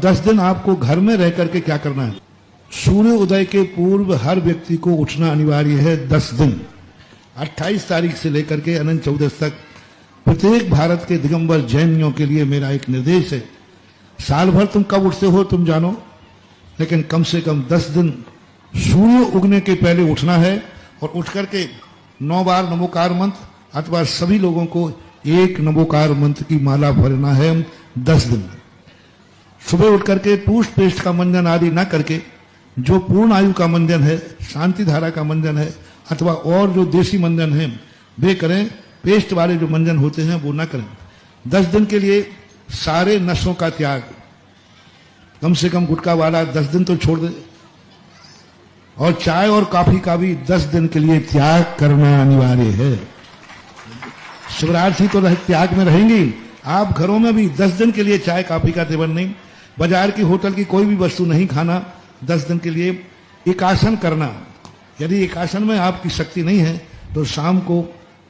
अब 10 दिन आपको घर में रह करके क्या करना है? सूर्य उदय के पूर्व हर व्यक्ति को उठना अनिवार्य है 10 दिन। 28 तारीख से लेकर के अनंत चौदस तक प्रत्येक भारत के दिगंबर जैनियों के लिए मेरा एक निर्देश है। साल भर तुम कब उठते हो तुम जानो, लेकिन कम से कम 10 दिन सूर्य उगने के पहले उठना है और उठ करके 9 बार नमोकार मंत्र अथवा सभी लोगों को एक नमोकार मंत्र की माला भरना है 10 दिन। सुबह उठ करके टूस्ट पेस्ट का मंजन आदि ना करके जो पूर्ण आयु का मंजन है, शांति धारा का मंजन है अथवा और जो देसी मंजन है वे करें। पेस्ट वाले जो मंजन होते हैं वो ना करें। 10 दिन के लिए सारे नशों का त्याग, कम से कम गुटखा वाला 10 दिन तो छोड़ दे, और चाय और कॉफी का भी 10 दिन के लिए त्याग करना अनिवार्य है। शिवरात्रि तो त्याग में रहेंगी, आप घरों में भी 10 दिन के लिए चाय कॉफी का सेवन नहीं, बाजार की होटल की कोई भी वस्तु नहीं खाना 10 दिन के लिए। एकासन करना, यदि एकासन में आपकी शक्ति नहीं है तो शाम को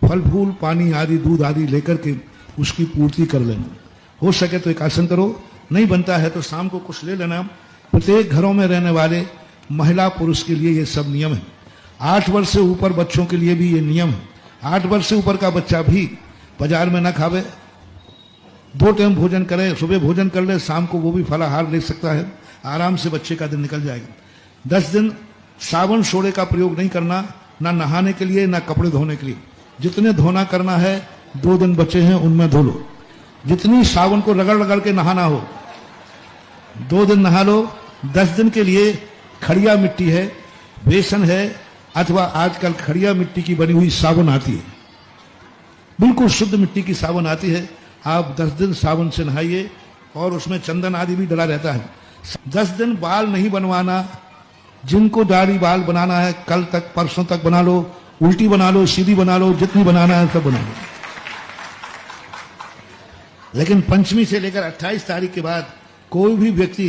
फल फूल पानी आदि दूध आदि लेकर के उसकी पूर्ति कर लेना। हो सके तो एकासन करो, नहीं बनता है तो शाम को कुछ ले लेना। प्रत्येक घरों में रहने वाले महिला पुरुष के लिए ये सब नियम है। 8 वर्ष से ऊपर बच्चों के लिए भी ये नियम है। 8 वर्ष से ऊपर का बच्चा भी बाजार में ना खावे, 2 टाइम भोजन करे, सुबह भोजन कर ले, शाम को वो भी फलाहार ले सकता है, आराम से बच्चे का दिन निकल जाएगा। 10 दिन साबुन सोडे का प्रयोग नहीं करना, ना नहाने के लिए ना कपड़े धोने के लिए। जितने धोना करना है 2 दिन बचे हैं उनमें धो लो। जितनी साबुन को रगड़ रगड़ के नहाना हो 2 दिन नहा लो। 10 दिन के लिए खड़िया मिट्टी है, बेसन है अथवा आजकल खड़िया मिट्टी की बनी हुई साबुन आती है, बिल्कुल शुद्ध मिट्टी की साबुन आती है। आप 10 दिन साबुन से नहाइए और उसमें चंदन आदि भी डला रहता है। 10 दिन बाल नहीं बनवाना। जिनको दाढ़ी बाल बनाना है कल तक परसों तक बना लो, उल्टी बना लो, सीधी बना लो, जितनी बनाना है सब बना लो। लेकिन पंचमी से लेकर 28 तारीख के बाद कोई भी व्यक्ति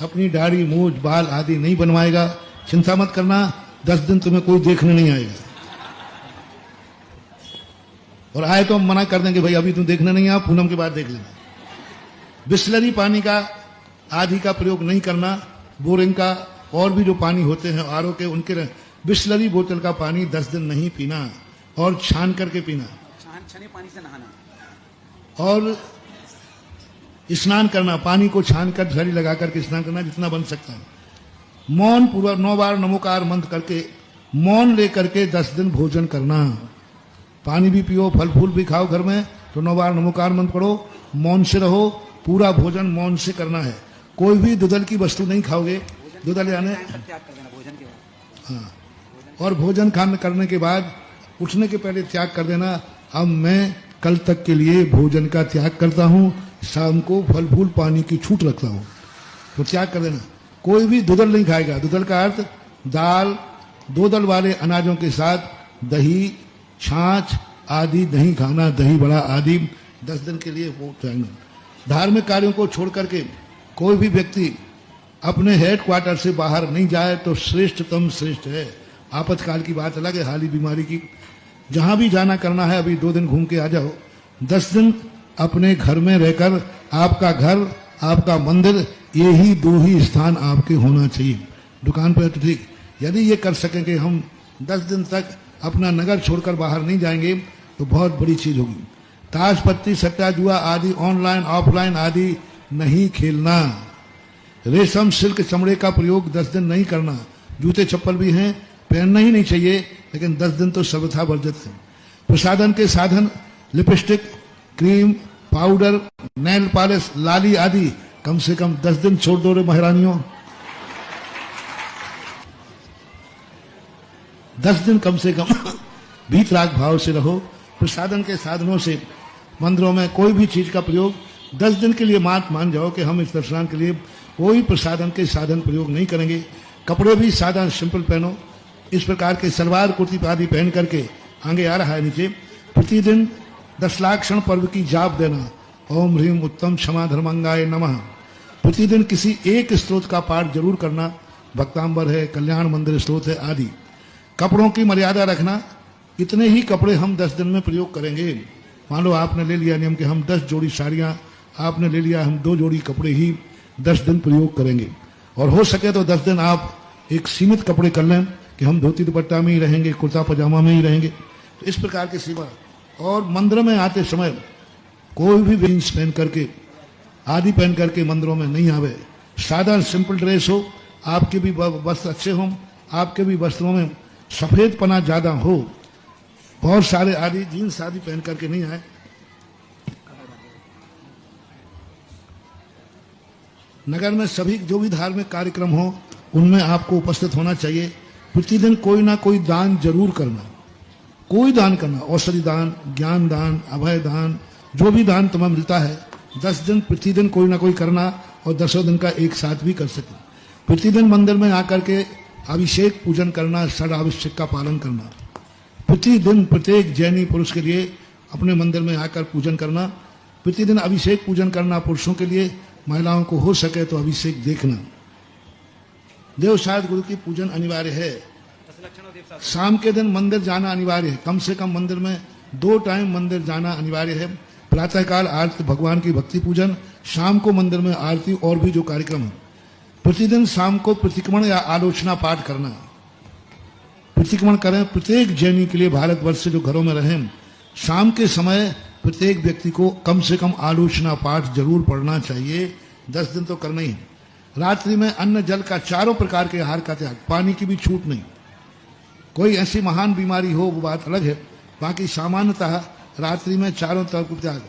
अपनी दाढ़ी मूछ बाल आदि नहीं बनवाएगा। चिंता मत करना, 10 दिन तुम्हें कोई देखने नहीं आएगा, और आए तो हम मना कर देंगे भाई अभी तुम देखने नहीं आ, पूनम के बाद देख लेना। बिस्लरी पानी का आदि का प्रयोग नहीं करना। बोरिंग का और भी जो पानी होते हैं आरओ के, उनके बिस्लरी बोतल का पानी 10 दिन नहीं पीना और छान करके पीना। छाने पानी से नहाना और स्नान करना, पानी को छान कर झड़ी लगा करके स्नान करना जितना बन सकता है। मौन पूरा 9 बार नमोकार मंत्र करके मौन लेकर के 10 दिन भोजन करना। पानी भी पियो, फल फूल भी खाओ घर में, तो 9 बार नमोकार मंत्र पढ़ो, मौन से रहो। पूरा भोजन मौन से करना है। कोई भी दुधल की वस्तु नहीं खाओगे। दुधल यानी हाँ, और भोजन खाने करने के बाद उठने के पहले त्याग कर देना। अब मैं कल तक के लिए भोजन का त्याग करता हूँ, शाम को फल फूल पानी की छूट रखता हूँ, तो त्याग कर देना। कोई भी दुधल नहीं खाएगा। दुधल का अर्थ दाल, 2 दल वाले अनाजों के साथ दही, छाछ आदि नहीं खाना, दही बड़ा आदि 10 दिन के लिए वो चाहिए। धार्मिक कार्यों को छोड़ करके कोई भी व्यक्ति अपने हेड क्वार्टर से बाहर नहीं जाए तो श्रेष्ठतम श्रेष्ठ है। आपातकाल की बात अलग है, हाली बीमारी की। जहां भी जाना करना है अभी 2 दिन घूम के आ जाओ। 10 दिन अपने घर में रहकर, आपका घर आपका मंदिर ये ही 2 ही स्थान आपके होना चाहिए। दुकान पर तो ठीक, यदि ये कर सकेंगे हम 10 दिन तक अपना नगर छोड़कर बाहर नहीं जाएंगे तो बहुत बड़ी चीज होगी। ताश पत्ती सट्टा जुआ आदि ऑनलाइन ऑफलाइन आदि नहीं खेलना। रेशम सिल्क चमड़े का प्रयोग 10 दिन नहीं करना। जूते चप्पल भी हैं, पहनना ही नहीं चाहिए, लेकिन 10 दिन तो सर्वथा वर्जित है। प्रसाधन के साधन lipstick, cream, powder, nail polish, लाली आदि कम से कम 10 दिन छोड़ दो रे महारानियों। 10 दिन कम से कम भीतराग भाव से रहो। प्रसाधन के साधनों से मंदिरों में कोई भी चीज का प्रयोग 10 दिन के लिए मान जाओ कि हम इस दर्शन के लिए कोई प्रसाधन के साधन प्रयोग नहीं करेंगे। कपड़े भी सादा सिंपल पहनो। इस प्रकार के सलवार कुर्ती आदि पहन करके आगे आ रहा है नीचे। प्रतिदिन 10 लाख क्षण पर्व की जाप देना। ओम ह्रीम उत्तम क्षमा धर्मंगाय नमः। प्रतिदिन किसी एक स्त्रोत का पाठ जरूर करना। भक्तांबर है, कल्याण मंदिर स्त्रोत है आदि। कपड़ों की मर्यादा रखना। इतने ही कपड़े हम 10 दिन में प्रयोग करेंगे। मान लो आपने ले लिया नियम कि हम 10 जोड़ी साड़ियाँ, आपने ले लिया हम 2 जोड़ी कपड़े ही 10 दिन प्रयोग करेंगे। और हो सके तो 10 दिन आप एक सीमित कपड़े कर लें कि हम धोती दुपट्टा में ही रहेंगे, कुर्ता पजामा में ही रहेंगे। तो इस प्रकार की सीमा। और मंदिर में आते समय कोई भी जींस पहन करके आदि पहन करके मंदिरों में नहीं आवे। सादा सिंपल ड्रेस हो, आपके भी वस्त्र अच्छे हों, आपके भी वस्त्रों में सफेद पना ज्यादा हो। बहुत सारे आदि जींस आदि पहन करके नहीं आए। नगर में सभी जो भी धार्मिक कार्यक्रम हो उनमें आपको उपस्थित होना चाहिए। प्रतिदिन कोई ना कोई दान जरूर करना, कोई दान करना, औषधि दान, ज्ञान दान, अभय दान, जो भी दान तुम्हें मिलता है 10 दिन प्रतिदिन कोई ना कोई करना और 10 दिन का एक साथ भी कर सके। प्रतिदिन मंदिर में आकर के अभिषेक पूजन करना, षड आवश्यक का पालन करना। प्रतिदिन प्रत्येक जैनी पुरुष के लिए अपने मंदिर में आकर पूजन करना। प्रतिदिन अभिषेक पूजन करना पुरुषों के लिए, महिलाओं को हो सके तो अभिषेक देखना। देवसाद गुरु की पूजन अनिवार्य है। शाम के दिन मंदिर जाना अनिवार्य है। कम से कम मंदिर में 2 टाइम मंदिर जाना अनिवार्य है। प्रातःकाल आरती, भगवान की भक्ति पूजन, शाम को मंदिर में आरती और भी जो कार्यक्रम है। प्रतिदिन शाम को प्रतिक्रमण या आलोचना पाठ करना। प्रतिक्रमण करें प्रत्येक जैनी के लिए, भारतवर्ष से जो घरों में रहें, शाम के समय प्रत्येक व्यक्ति को कम से कम आलोचना पाठ जरूर पढ़ना चाहिए। 10 दिन तो करना ही है। रात्रि में अन्न जल का 4 प्रकार के आहार का त्याग, पानी की भी छूट नहीं। कोई ऐसी महान बीमारी हो वो बात अलग है, बाकी सामान्यतः रात्रि में 4 तरफ त्याग।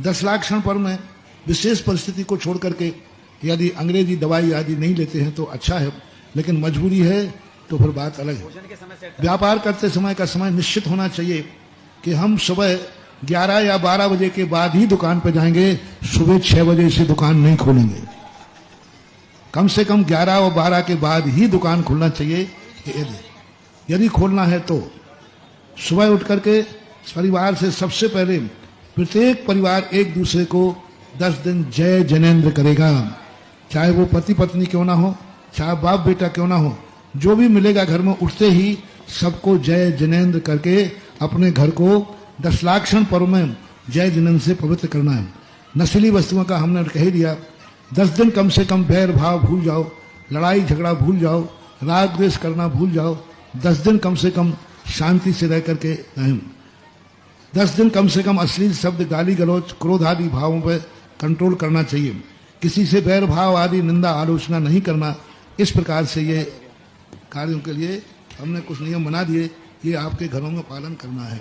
10 लाक्षण पर्व में विशेष परिस्थिति को छोड़ करके यदि अंग्रेजी दवाई आदि नहीं लेते हैं तो अच्छा है, लेकिन मजबूरी है तो फिर बात अलग है। व्यापार करते समय का समय निश्चित होना चाहिए कि हम सुबह 11 या 12 बजे के बाद ही दुकान पर जाएंगे, सुबह 6 बजे से दुकान नहीं खोलेंगे। कम से कम 11 और 12 के बाद ही दुकान खुलना चाहिए। यदि खोलना है तो सुबह उठ करके परिवार से सबसे पहले प्रत्येक परिवार एक दूसरे को 10 दिन जय जनेन्द्र करेगा। चाहे वो पति पत्नी क्यों ना हो, चाहे बाप बेटा क्यों ना हो, जो भी मिलेगा घर में उठते ही सबको जय जनेन्द्र करके अपने घर को 10 लाक्षण पर्व में जय जनेन्द्र से पवित्र करना है। नशीली वस्तुओं का हमने कह दिया। 10 दिन कम से कम बैर भाव भूल जाओ, लड़ाई झगड़ा भूल जाओ, राग द्वेष करना भूल जाओ। 10 दिन कम से कम शांति से रह करके रहें। 10 दिन कम से कम अश्लील शब्द, गाली गलौज, क्रोध आदि भावों पर कंट्रोल करना चाहिए। किसी से बैर भाव आदि निंदा आलोचना नहीं करना। इस प्रकार से ये कार्यों के लिए हमने कुछ नियम बना दिए, ये आपके घरों में पालन करना है।